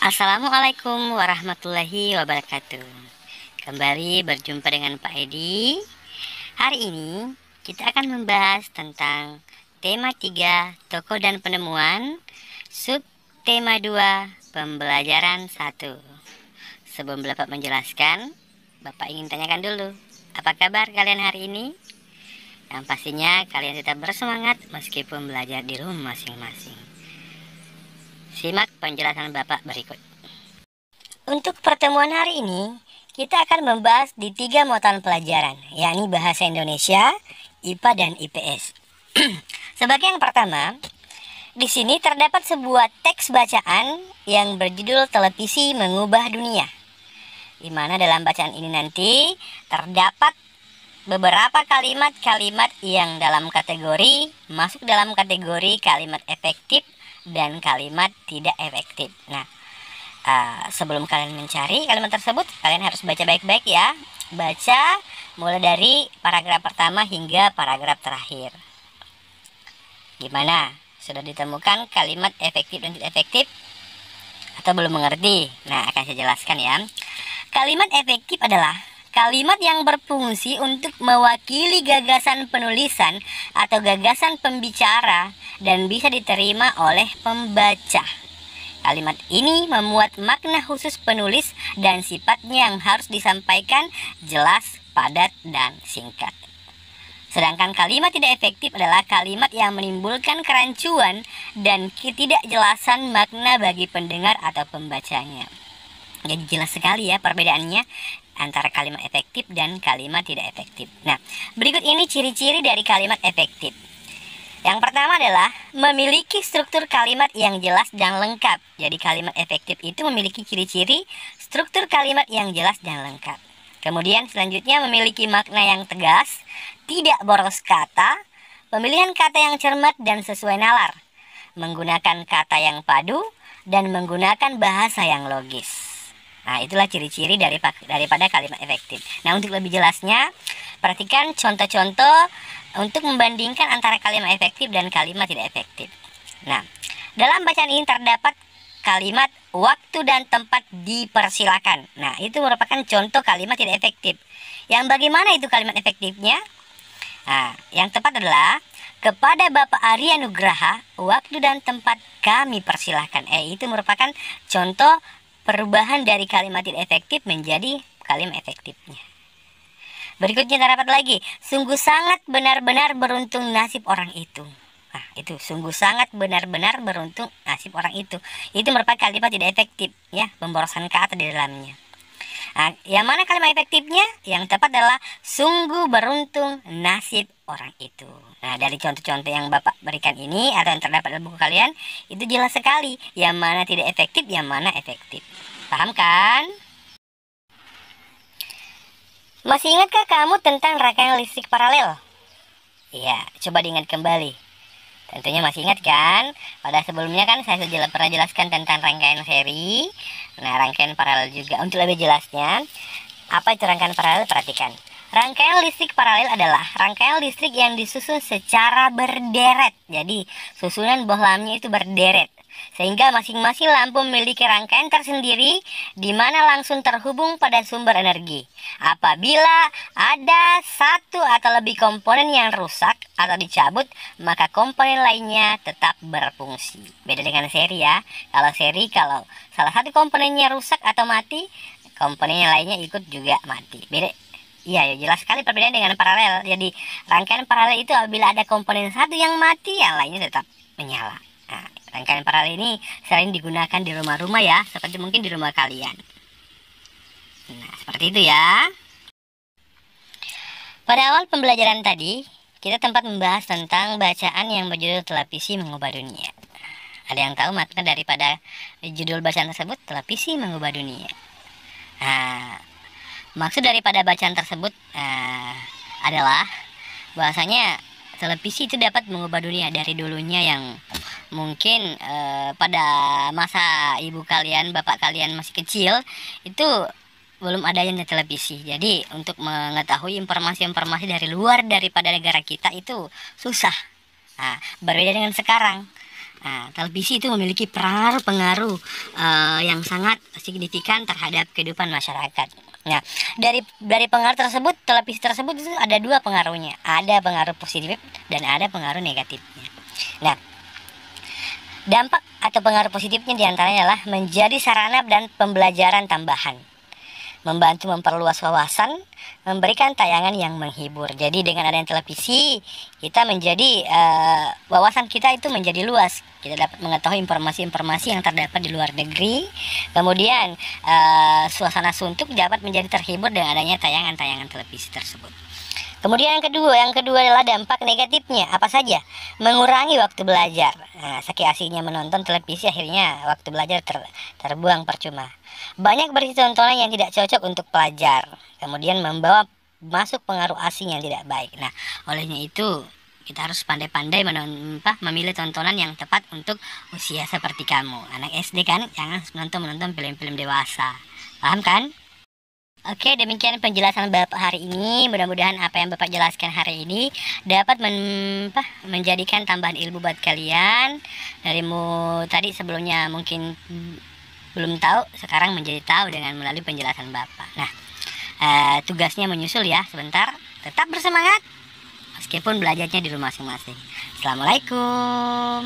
Assalamualaikum warahmatullahi wabarakatuh. Kembali berjumpa dengan Pak Edi. Hari ini kita akan membahas tentang tema 3 tokoh dan penemuan, sub tema 2 pembelajaran 1. Sebelum Bapak menjelaskan, Bapak ingin tanyakan dulu, apa kabar kalian hari ini? Yang pastinya kalian tetap bersemangat meskipun belajar di rumah masing-masing. Simak penjelasan Bapak berikut. Untuk pertemuan hari ini, kita akan membahas di 3 mata pelajaran, yakni Bahasa Indonesia, IPA, dan IPS. Sebagai yang pertama, di sini terdapat sebuah teks bacaan yang berjudul Televisi Mengubah Dunia, di mana dalam bacaan ini nanti terdapat beberapa kalimat-kalimat yang masuk dalam kategori kalimat efektif dan kalimat tidak efektif. Nah, sebelum kalian mencari kalimat tersebut, kalian harus baca baik-baik ya. Baca mulai dari paragraf pertama hingga paragraf terakhir. Gimana? Sudah ditemukan kalimat efektif dan tidak efektif? Atau belum mengerti? Nah, akan saya jelaskan ya. Kalimat efektif adalah kalimat yang berfungsi untuk mewakili gagasan penulisan atau gagasan pembicara dan bisa diterima oleh pembaca. Kalimat ini memuat makna khusus penulis dan sifatnya yang harus disampaikan jelas, padat, dan singkat. Sedangkan kalimat tidak efektif adalah kalimat yang menimbulkan kerancuan dan ketidakjelasan makna bagi pendengar atau pembacanya. Jadi jelas sekali ya perbedaannya antara kalimat efektif dan kalimat tidak efektif. Nah, berikut ini ciri-ciri dari kalimat efektif. Yang pertama adalah memiliki struktur kalimat yang jelas dan lengkap. Jadi kalimat efektif itu memiliki ciri-ciri struktur kalimat yang jelas dan lengkap. Kemudian selanjutnya memiliki makna yang tegas, tidak boros kata, pemilihan kata yang cermat dan sesuai nalar, menggunakan kata yang padu, dan menggunakan bahasa yang logis. Nah, itulah ciri-ciri daripada kalimat efektif. Nah, untuk lebih jelasnya, perhatikan contoh-contoh untuk membandingkan antara kalimat efektif dan kalimat tidak efektif. Nah, dalam bacaan ini terdapat kalimat waktu dan tempat dipersilakan. Nah, itu merupakan contoh kalimat tidak efektif. Yang bagaimana itu kalimat efektifnya? Nah, yang tepat adalah kepada Bapak Arya Nugraha, waktu dan tempat kami persilahkan. Itu merupakan contoh perubahan dari kalimat tidak efektif menjadi kalimat efektifnya. Berikutnya terdapat lagi, sungguh sangat benar-benar beruntung nasib orang itu. Nah, itu sungguh sangat benar-benar beruntung nasib orang itu. Itu merupakan kalimat tidak efektif ya, pemborosan kata di dalamnya. Nah, yang mana kalimat efektifnya? Yang tepat adalah sungguh beruntung nasib orang itu. Nah, dari contoh-contoh yang Bapak berikan ini atau yang terdapat dalam buku kalian, itu jelas sekali yang mana tidak efektif, yang mana efektif. Paham kan? Masih ingatkah kamu tentang rangkaian listrik paralel? Iya, coba diingat kembali. Tentunya masih ingat kan? Pada sebelumnya kan saya sudah pernah jelaskan tentang rangkaian seri. Nah, rangkaian paralel juga. Untuk lebih jelasnya, apa itu rangkaian paralel? Perhatikan. Rangkaian listrik paralel adalah rangkaian listrik yang disusun secara berderet. Jadi, susunan bohlamnya itu berderet. Sehingga masing-masing lampu memiliki rangkaian tersendiri di mana langsung terhubung pada sumber energi. Apabila ada satu atau lebih komponen yang rusak atau dicabut, maka komponen lainnya tetap berfungsi. Beda dengan seri ya. Kalau salah satu komponennya rusak atau mati, komponen yang lainnya ikut juga mati. Beda. Iya, jelas sekali perbedaan dengan paralel. Jadi rangkaian paralel itu apabila ada komponen satu yang mati, yang lainnya tetap menyala. Nah, rangkaian paralel ini sering digunakan di rumah-rumah ya, seperti mungkin di rumah kalian. Nah, seperti itu ya. Pada awal pembelajaran tadi, kita sempat membahas tentang bacaan yang berjudul Televisi Mengubah Dunia. Ada yang tahu makna daripada judul bacaan tersebut? Televisi Mengubah Dunia. Nah, maksud daripada bacaan tersebut adalah bahwasanya televisi itu dapat mengubah dunia. Dari dulunya yang mungkin pada masa ibu kalian, bapak kalian masih kecil, itu belum adanya televisi. Jadi untuk mengetahui informasi-informasi dari luar daripada negara kita itu susah. Nah, berbeda dengan sekarang. Nah, televisi itu memiliki pengaruh yang sangat signifikan terhadap kehidupan masyarakat. Nah, dari pengaruh tersebut, televisi tersebut itu ada dua pengaruhnya. Ada pengaruh positif dan ada pengaruh negatifnya. Nah, dampak atau pengaruh positifnya diantaranya adalah menjadi sarana dan pembelajaran tambahan, membantu memperluas wawasan, memberikan tayangan yang menghibur. Jadi dengan adanya televisi, kita menjadi wawasan kita itu menjadi luas. Kita dapat mengetahui informasi-informasi yang terdapat di luar negeri. Kemudian suasana suntuk dapat menjadi terhibur dengan adanya tayangan-tayangan televisi tersebut. Kemudian yang kedua adalah dampak negatifnya. Apa saja? Mengurangi waktu belajar. Nah, saking asiknya menonton televisi, akhirnya waktu belajar terbuang percuma. Banyak berisi tontonan yang tidak cocok untuk pelajar. Kemudian membawa masuk pengaruh asing yang tidak baik. Nah, olehnya itu kita harus pandai-pandai memilih tontonan yang tepat untuk usia seperti kamu. Anak SD kan, jangan menonton film-film dewasa. Paham kan? Oke, demikian penjelasan Bapak hari ini. Mudah-mudahan apa yang Bapak jelaskan hari ini dapat menjadikan tambahan ilmu buat kalian. Darimu tadi sebelumnya mungkin belum tahu, sekarang menjadi tahu dengan melalui penjelasan Bapak. Nah, tugasnya menyusul ya sebentar. Tetap bersemangat meskipun belajarnya di rumah masing-masing. Assalamualaikum.